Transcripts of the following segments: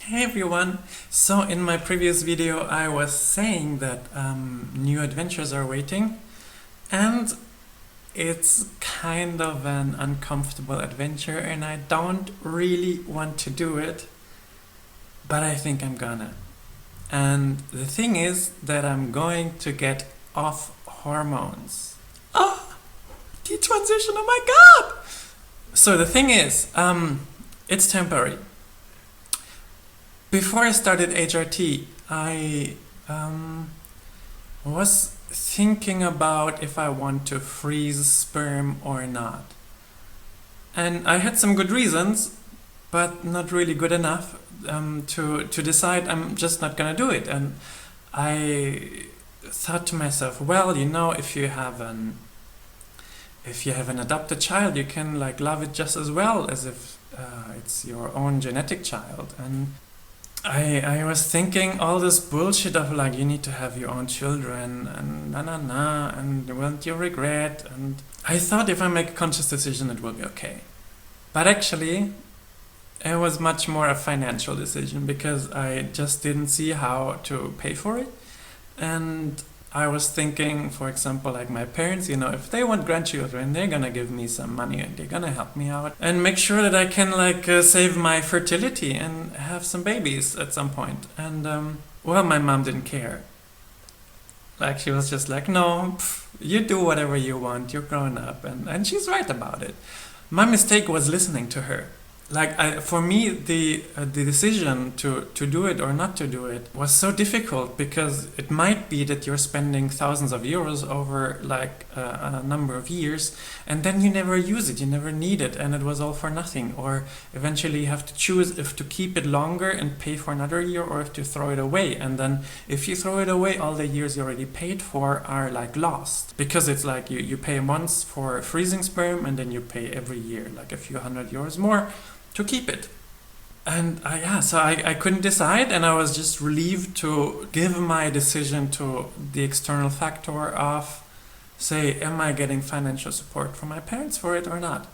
Hey everyone! So in my previous video I was saying that new adventures are waiting, and it's kind of an uncomfortable adventure and I don't really want to do it, but I think I'm gonna. And the thing is that I'm going to get off hormones. Oh! Detransition, oh my god! So the thing is, it's temporary. Before I started HRT, I was thinking about if I want to freeze sperm or not. And I had some good reasons, but not really good enough to decide I'm just not gonna do it. And I thought to myself, well, if you have an adopted child, you can like love it just as well as if it's your own genetic child. And I was thinking all this bullshit of like you need to have your own children and and won't you regret, and I thought if I make a conscious decision it will be okay. But actually it was much more a financial decision because I just didn't see how to pay for it. And I was thinking, for example, like my parents, if they want grandchildren, they're gonna give me some money and they're gonna help me out and make sure that I can save my fertility and have some babies at some point. And well, my mom didn't care. Like she was just like, no, you do whatever you want. You're grown up, and she's right about it. My mistake was listening to her. For me, the decision to do it or not to do it was so difficult because it might be that you're spending thousands of euros over a number of years, and then you never use it, you never need it, and it was all for nothing. Or eventually you have to choose if to keep it longer and pay for another year, or if to throw it away. And then if you throw it away, all the years you already paid for are lost, because it's like you pay once for freezing sperm, and then you pay every year like a few €100 more to keep it. And I couldn't decide, and I was just relieved to give my decision to the external factor of, say, am I getting financial support from my parents for it or not?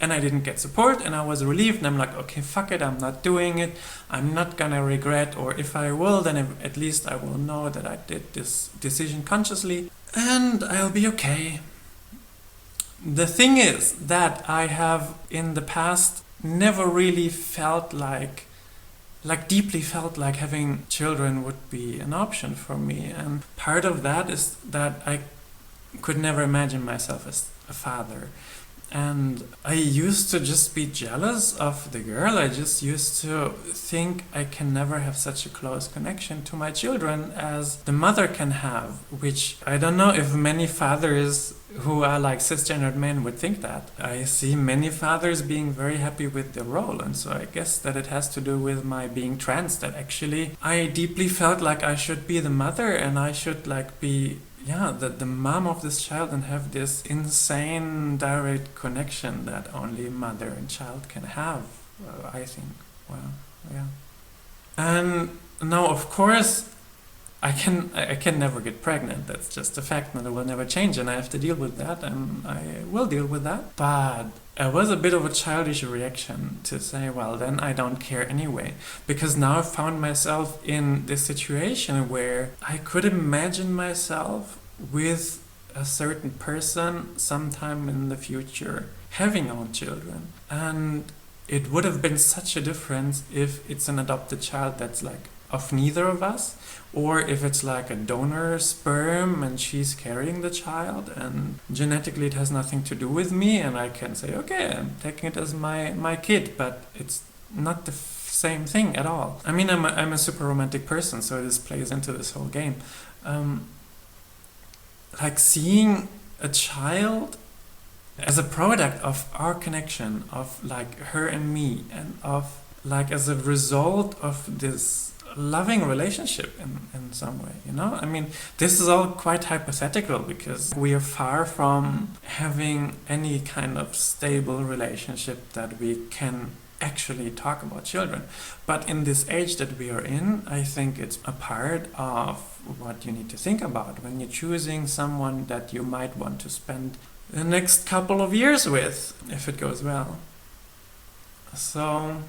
And I didn't get support, and I was relieved, and I'm like, okay, fuck it, I'm not doing it, I'm not gonna regret, or if I will, then at least I will know that I did this decision consciously, and I'll be okay. The thing is that I have in the past never really felt deeply felt like having children would be an option for me. And part of that is that I could never imagine myself as a father. And I used to just be jealous of the girl. I just used to think I can never have such a close connection to my children as the mother can have, which I don't know if many fathers who are like cisgendered men would think that. I see many fathers being very happy with their role, and so I guess that it has to do with my being trans, that actually I deeply felt like I should be the mother and I should be the mom of this child and have this insane direct connection that only mother and child can have, I think. Well, yeah. And now, of course, I can never get pregnant. That's just a fact, and it will never change, and I have to deal with that, and I will deal with that. But it was a bit of a childish reaction to say, well, then I don't care anyway. Because now I found myself in this situation where I could imagine myself with a certain person sometime in the future having own children. And it would have been such a difference if it's an adopted child that's of neither of us, or if it's a donor sperm and she's carrying the child and genetically it has nothing to do with me, and I can say, okay, I'm taking it as my kid, but it's not the same thing at all. I mean, I'm a super romantic person, so this plays into this whole game. Seeing a child as a product of our connection, of her and me, and of as a result of this loving relationship in some way, I mean, this is all quite hypothetical because we are far from having any kind of stable relationship that we can actually talk about children. But in this age that we are in, I think it's a part of what you need to think about when you're choosing someone that you might want to spend the next couple of years with, if it goes well. So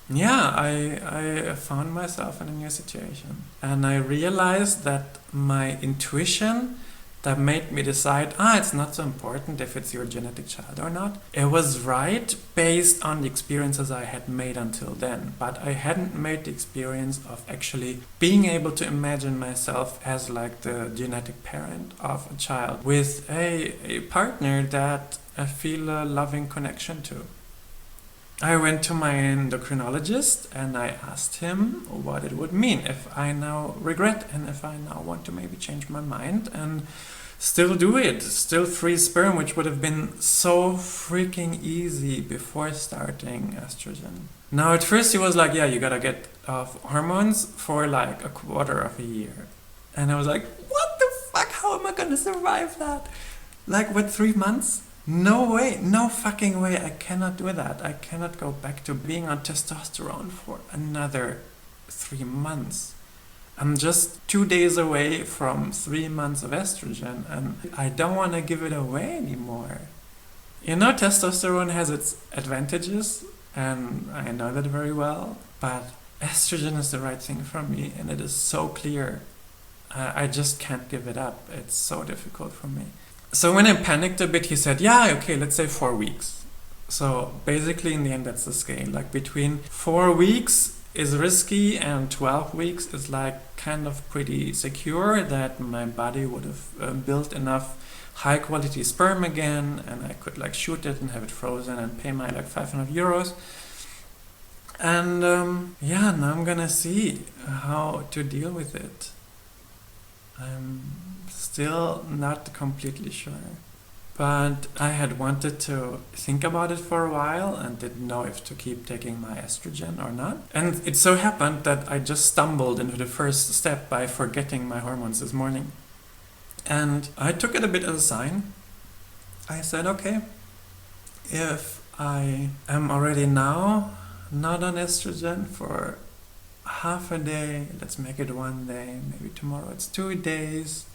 yeah, I found myself in a new situation. And I realized that my intuition that made me decide, it's not so important if it's your genetic child or not. It was right based on the experiences I had made until then. But I hadn't made the experience of actually being able to imagine myself as like the genetic parent of a child with a partner that I feel a loving connection to. I went to my endocrinologist and I asked him what it would mean if I now regret and if I now want to maybe change my mind and still do it, still freeze sperm, which would have been so freaking easy before starting estrogen. Now at first he was like, yeah, you gotta get off hormones for like a quarter of a year. And I was like, what the fuck, how am I gonna survive that? Like what, 3 months? No way, no fucking way, I cannot do that. I cannot go back to being on testosterone for another 3 months. I'm just 2 days away from 3 months of estrogen and I don't want to give it away anymore. You know, testosterone has its advantages and I know that very well, but estrogen is the right thing for me and it is so clear. I just can't give it up. It's so difficult for me. So when I panicked a bit, he said, yeah, okay, let's say 4 weeks. So basically in the end, that's the scale. Like between 4 weeks is risky and 12 weeks is like kind of pretty secure that my body would have built enough high quality sperm again and I could like shoot it and have it frozen and pay my like 500 euros. And yeah, now I'm gonna see how to deal with it. I'm still not completely sure. But I had wanted to think about it for a while and didn't know if to keep taking my estrogen or not. And it so happened that I just stumbled into the first step by forgetting my hormones this morning. And I took it a bit as a sign. I said, okay, if I am already now not on estrogen for half a day, let's make it 1 day, maybe tomorrow it's 2 days.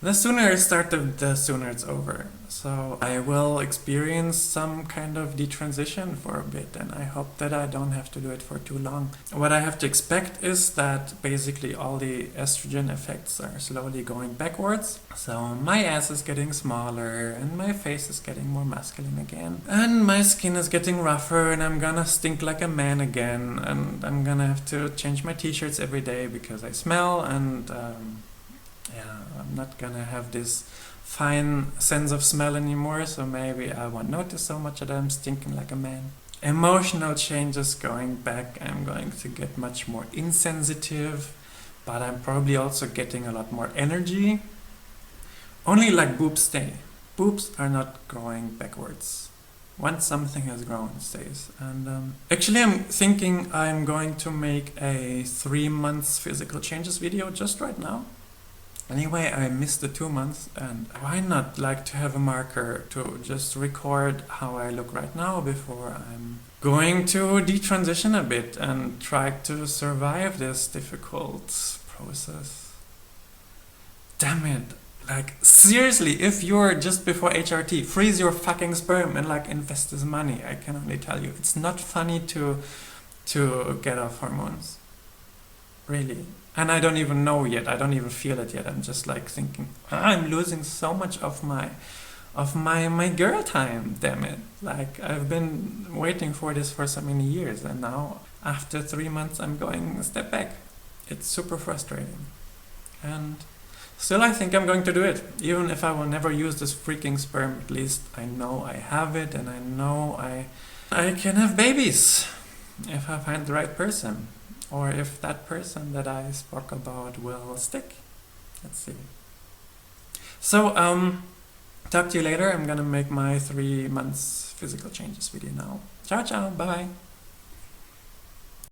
The sooner I start, the sooner it's over. So I will experience some kind of detransition for a bit and I hope that I don't have to do it for too long. What I have to expect is that basically all the estrogen effects are slowly going backwards. So my ass is getting smaller and my face is getting more masculine again. And my skin is getting rougher and I'm gonna stink like a man again. And I'm gonna have to change my t-shirts every day because I smell and yeah, I'm not gonna have this fine sense of smell anymore, so maybe I won't notice so much that I'm stinking like a man. Emotional changes going back, I'm going to get much more insensitive, but I'm probably also getting a lot more energy. Only like boobs stay. Boobs are not growing backwards. Once something has grown, it stays. And actually I'm thinking I'm going to make a 3 months physical changes video just right now. Anyway, I missed the 2 months and why not like to have a marker to just record how I look right now before I'm going to detransition a bit and try to survive this difficult process. Damn it. Like seriously, if you're just before HRT, freeze your fucking sperm and like invest this money. I can only tell you, it's not funny to get off hormones. Really. And I don't even know yet. I don't even feel it yet. I'm just like thinking, I'm losing so much of my girl time, damn it. Like I've been waiting for this for so many years and now after 3 months I'm going a step back. It's super frustrating. And still I think I'm going to do it. Even if I will never use this freaking sperm, at least I know I have it and I know I can have babies if I find the right person. Or if that person that I spoke about will stick. Let's see. So, talk to you later. I'm gonna make my 3 months physical changes video now. Ciao, ciao, bye.